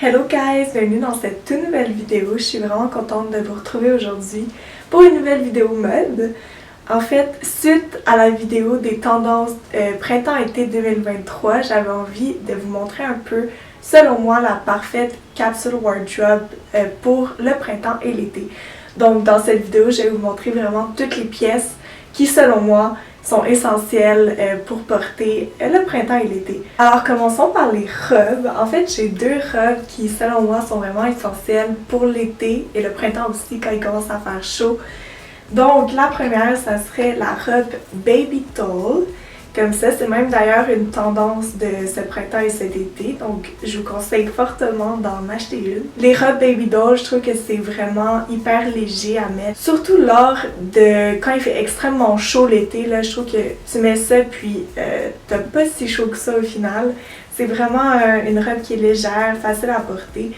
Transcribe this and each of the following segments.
Hello guys, bienvenue dans cette toute nouvelle vidéo. Je suis vraiment contente de vous retrouver aujourd'hui pour une nouvelle vidéo mode. En fait, suite à la vidéo des tendances printemps-été 2023, j'avais envie de vous montrer un peu, selon moi, la parfaite capsule wardrobe pour le printemps et l'été. Donc dans cette vidéo, je vais vous montrer vraiment toutes les pièces qui, selon moi, sont essentielles pour porter le printemps et l'été. Alors commençons par les robes. En fait, j'ai deux robes qui, selon moi, sont vraiment essentielles pour l'été et le printemps aussi quand il commence à faire chaud. Donc la première, ça serait la robe Baby Doll. Comme ça, c'est même d'ailleurs une tendance de ce printemps et cet été, donc je vous conseille fortement d'en acheter une. Les robes Baby Doll, je trouve que c'est vraiment hyper léger à mettre, surtout lors de quand il fait extrêmement chaud l'été, là, je trouve que tu mets ça puis t'as pas si chaud que ça au final. C'est vraiment une robe qui est légère, facile à porter.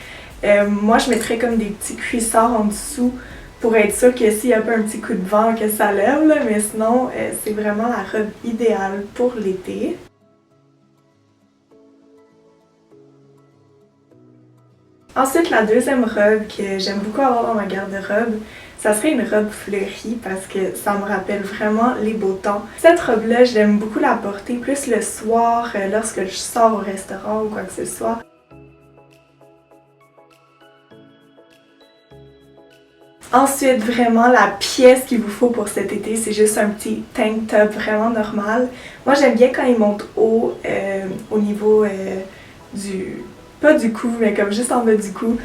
Moi, je mettrais comme des petits cuissards en dessous pour être sûr que s'il n'y a pas un petit coup de vent que ça lève, là, mais sinon c'est vraiment la robe idéale pour l'été. Ensuite, la deuxième robe que j'aime beaucoup avoir dans ma garde-robe, ça serait une robe fleurie parce que ça me rappelle vraiment les beaux temps. Cette robe-là, j'aime beaucoup la porter plus le soir lorsque je sors au restaurant ou quoi que ce soit. Ensuite, vraiment la pièce qu'il vous faut pour cet été, c'est juste un petit tank top vraiment normal. Moi, j'aime bien quand il monte haut, au niveau pas du cou, mais comme juste en bas du cou.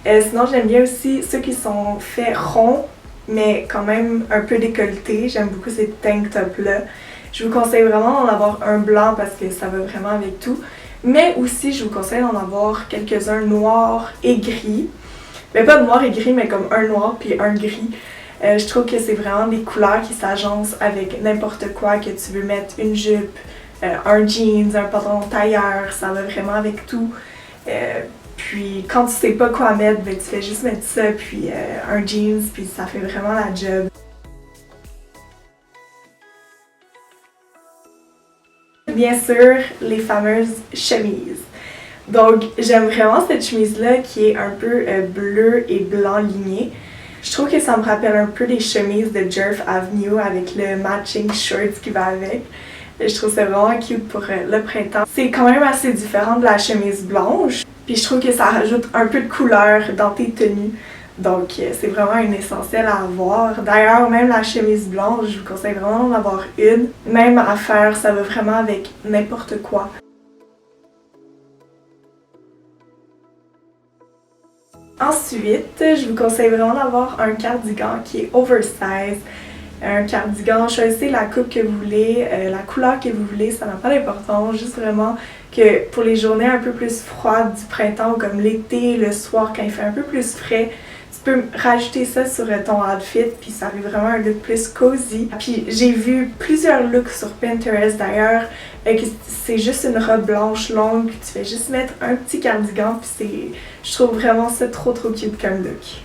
Sinon, j'aime bien aussi ceux qui sont faits ronds, mais quand même un peu décolletés. J'aime beaucoup ces tank tops-là. Je vous conseille vraiment d'en avoir un blanc parce que ça va vraiment avec tout. Mais aussi, je vous conseille d'en avoir quelques-uns noirs et gris. Mais pas noir et gris, mais comme un noir puis un gris. Je trouve que c'est vraiment des couleurs qui s'agencent avec n'importe quoi, que tu veux mettre une jupe, un jeans, un pantalon tailleur, ça va vraiment avec tout. Puis quand tu sais pas quoi mettre, ben, tu fais juste mettre ça, puis un jeans, puis ça fait vraiment la job. Bien sûr, les fameuses chemises. Donc, j'aime vraiment cette chemise-là qui est un peu bleu et blanc ligné. Je trouve que ça me rappelle un peu les chemises de Jerf Avenue avec le matching shorts qui va avec. Je trouve ça vraiment cute pour le printemps. C'est quand même assez différent de la chemise blanche. Puis je trouve que ça rajoute un peu de couleur dans tes tenues. Donc, c'est vraiment un essentiel à avoir. D'ailleurs, même la chemise blanche, je vous conseille vraiment d'en avoir une. Même à faire, ça va vraiment avec n'importe quoi. Ensuite, je vous conseille vraiment d'avoir un cardigan qui est oversize. Un cardigan, choisissez la coupe que vous voulez, la couleur que vous voulez, ça n'a pas d'importance, juste vraiment que pour les journées un peu plus froides du printemps ou comme l'été, le soir quand il fait un peu plus frais, tu peux rajouter ça sur ton outfit puis ça fait vraiment un look plus cozy. Puis j'ai vu plusieurs looks sur Pinterest d'ailleurs, que c'est juste une robe blanche longue, puis tu fais juste mettre un petit cardigan puis je trouve vraiment ça trop cute comme look.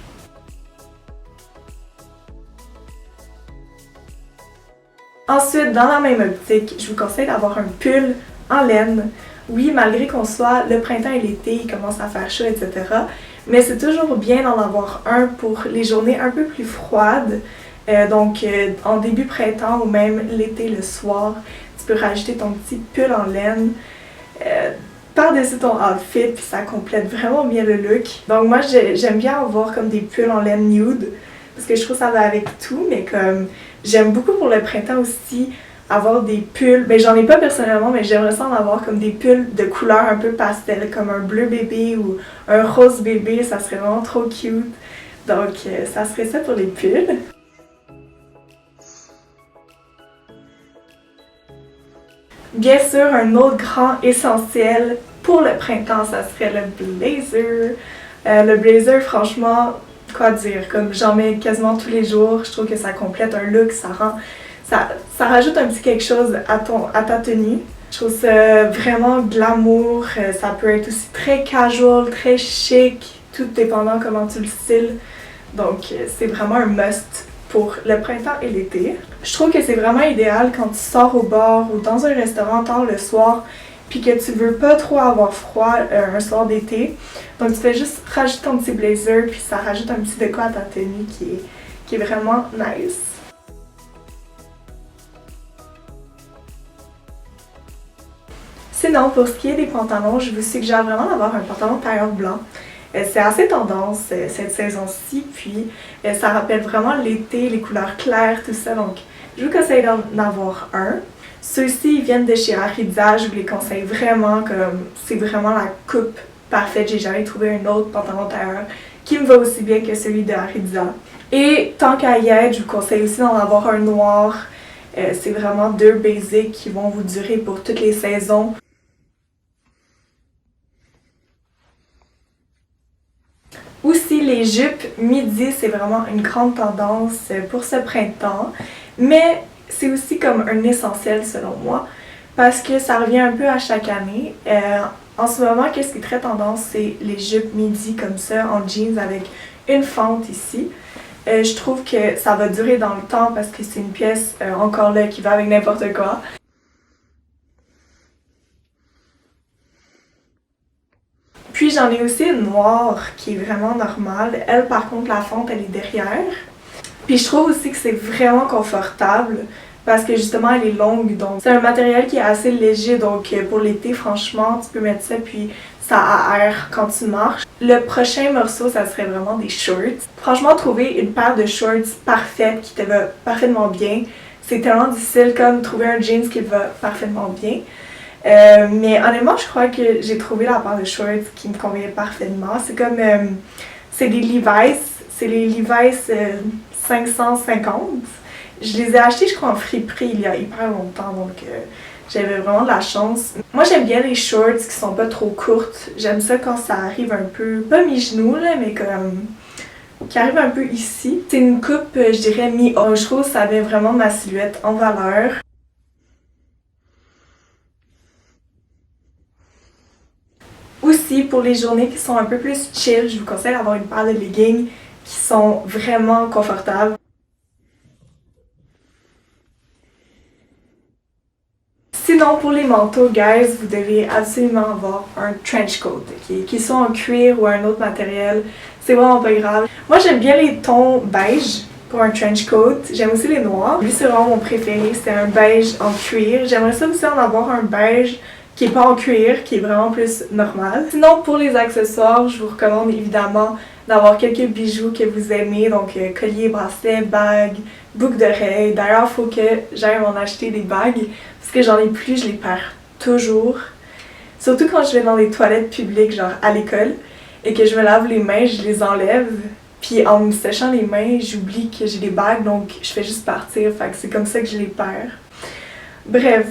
Ensuite, dans la même optique, je vous conseille d'avoir un pull en laine. Oui, malgré qu'on soit le printemps et l'été, il commence à faire chaud, etc. Mais c'est toujours bien d'en avoir un pour les journées un peu plus froides. Donc, en début printemps ou même l'été, le soir, tu peux rajouter ton petit pull en laine par-dessus ton outfit, puis ça complète vraiment bien le look. Donc moi, j'aime bien avoir comme des pulls en laine nude, parce que je trouve que ça va avec tout, mais comme j'aime beaucoup pour le printemps aussi avoir des pulls, ben j'en ai pas personnellement, mais j'aimerais ça en avoir comme des pulls de couleurs un peu pastel, comme un bleu bébé ou un rose bébé, ça serait vraiment trop cute. Donc ça serait ça pour les pulls. Bien sûr, un autre grand essentiel pour le printemps, ça serait le blazer. Le blazer, franchement, quoi dire, comme j'en mets quasiment tous les jours, je trouve que ça complète un look, ça rajoute un petit quelque chose à ta tenue. Je trouve ça vraiment glamour, ça peut être aussi très casual, très chic, tout dépendant comment tu le styles. Donc c'est vraiment un must pour le printemps et l'été. Je trouve que c'est vraiment idéal quand tu sors au bar ou dans un restaurant tard le soir puis que tu veux pas trop avoir froid un soir d'été. Donc tu fais juste rajouter ton petit blazer, puis ça rajoute un petit déco à ta tenue qui est vraiment nice. Sinon, pour ce qui est des pantalons, je vous suggère vraiment d'avoir un pantalon tailleur blanc. C'est assez tendance cette saison-ci, puis ça rappelle vraiment l'été, les couleurs claires, tout ça, donc je vous conseille d'en avoir un. Ceux-ci viennent de chez Aritzia, je vous les conseille vraiment, comme c'est vraiment la coupe parfaite. J'ai jamais trouvé un autre pantalon tailleur qui me va aussi bien que celui de Aritzia. Et tant qu'à y être, je vous conseille aussi d'en avoir un noir. C'est vraiment deux basics qui vont vous durer pour toutes les saisons. Aussi, les jupes midi, c'est vraiment une grande tendance pour ce printemps, mais c'est aussi comme un essentiel selon moi, parce que ça revient un peu à chaque année. En ce moment, qu'est-ce qui est très tendance, c'est les jupes midi comme ça, en jeans avec une fente ici. Je trouve que ça va durer dans le temps parce que c'est une pièce encore là qui va avec n'importe quoi. Puis j'en ai aussi une noire qui est vraiment normale. Elle, par contre, la fente, elle est derrière. Puis je trouve aussi que c'est vraiment confortable parce que justement, elle est longue. Donc c'est un matériel qui est assez léger. Donc pour l'été, franchement, tu peux mettre ça puis ça aère quand tu marches. Le prochain morceau, ça serait vraiment des shorts. Franchement, trouver une paire de shorts parfaite qui te va parfaitement bien, c'est tellement difficile comme trouver un jeans qui te va parfaitement bien. Mais honnêtement, je crois que j'ai trouvé la paire de shorts qui me convient parfaitement. C'est comme, c'est des Levi's, c'est les Levi's 550. Je les ai achetés, je crois, en friperie il y a hyper longtemps, donc j'avais vraiment de la chance. Moi, j'aime bien les shorts qui sont pas trop courtes. J'aime ça quand ça arrive un peu, pas mi-genou là, mais comme qui arrive un peu ici. C'est une coupe, je dirais mi-haut. Je trouve que ça met vraiment ma silhouette en valeur. Aussi, pour les journées qui sont un peu plus chill, je vous conseille d'avoir une paire de leggings qui sont vraiment confortables. Sinon, pour les manteaux, guys, vous devez absolument avoir un trench coat, qui soit en cuir ou un autre matériel. C'est vraiment pas grave. Moi, j'aime bien les tons beige pour un trench coat. J'aime aussi les noirs. Lui, c'est vraiment mon préféré. C'est un beige en cuir. J'aimerais ça aussi en avoir un beige qui est pas en cuir, qui est vraiment plus normal. Sinon, pour les accessoires, je vous recommande évidemment d'avoir quelques bijoux que vous aimez, donc collier, bracelet, bagues, boucles d'oreilles. D'ailleurs, il faut que j'aille m'en acheter des bagues, parce que j'en ai plus, je les perds toujours. Surtout quand je vais dans les toilettes publiques, genre à l'école, et que je me lave les mains, je les enlève. Puis en me séchant les mains, j'oublie que j'ai des bagues, donc je fais juste partir, fait que c'est comme ça que je les perds. Bref.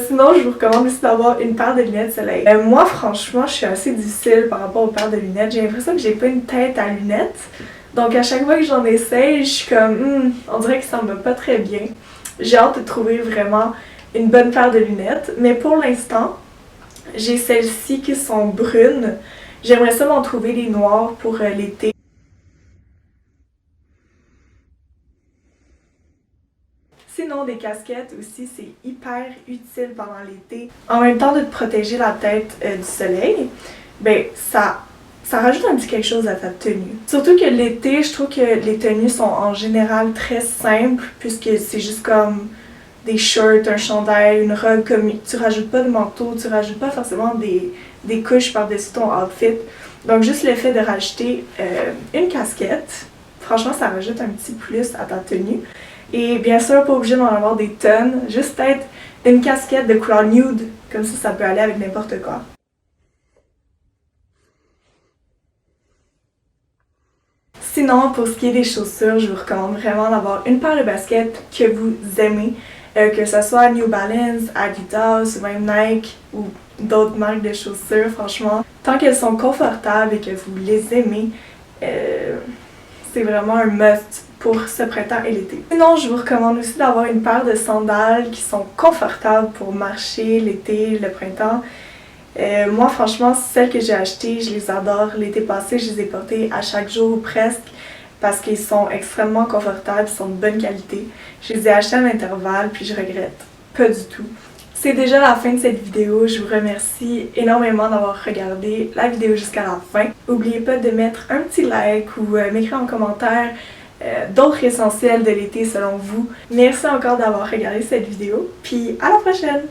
Sinon, je vous recommande aussi d'avoir une paire de lunettes soleil. Moi, franchement, je suis assez difficile par rapport aux paires de lunettes. J'ai l'impression que j'ai pas une tête à lunettes. Donc, à chaque fois que j'en essaye, je suis comme, on dirait que ça me va pas très bien. J'ai hâte de trouver vraiment une bonne paire de lunettes. Mais pour l'instant, j'ai celles-ci qui sont brunes. J'aimerais ça m'en trouver des noires pour l'été. Sinon, des casquettes aussi, c'est hyper utile pendant l'été. En même temps de te protéger la tête du soleil, ben ça rajoute un petit quelque chose à ta tenue. Surtout que l'été, je trouve que les tenues sont en général très simples, puisque c'est juste comme des shorts, un chandail, une robe, comme tu rajoutes pas de manteau, tu rajoutes pas forcément des couches par-dessus ton outfit. Donc juste le fait de rajouter une casquette, franchement ça rajoute un petit plus à ta tenue. Et bien sûr, pas obligé d'en avoir des tonnes, juste peut-être une casquette de couleur nude, comme ça peut aller avec n'importe quoi. Sinon, pour ce qui est des chaussures, je vous recommande vraiment d'avoir une paire de baskets que vous aimez, que ce soit New Balance, Adidas ou même Nike ou d'autres marques de chaussures, franchement. Tant qu'elles sont confortables et que vous les aimez, c'est vraiment un must pour ce printemps et l'été. Sinon, je vous recommande aussi d'avoir une paire de sandales qui sont confortables pour marcher l'été, le printemps. Moi, franchement, celles que j'ai achetées, je les adore. L'été passé, je les ai portées à chaque jour ou presque parce qu'ils sont extrêmement confortables, ils sont de bonne qualité. Je les ai achetées à l'intervalle, puis je regrette pas du tout. C'est déjà la fin de cette vidéo. Je vous remercie énormément d'avoir regardé la vidéo jusqu'à la fin. N'oubliez pas de mettre un petit like ou m'écrire en commentaire d'autres essentiels de l'été selon vous. Merci encore d'avoir regardé cette vidéo, puis à la prochaine!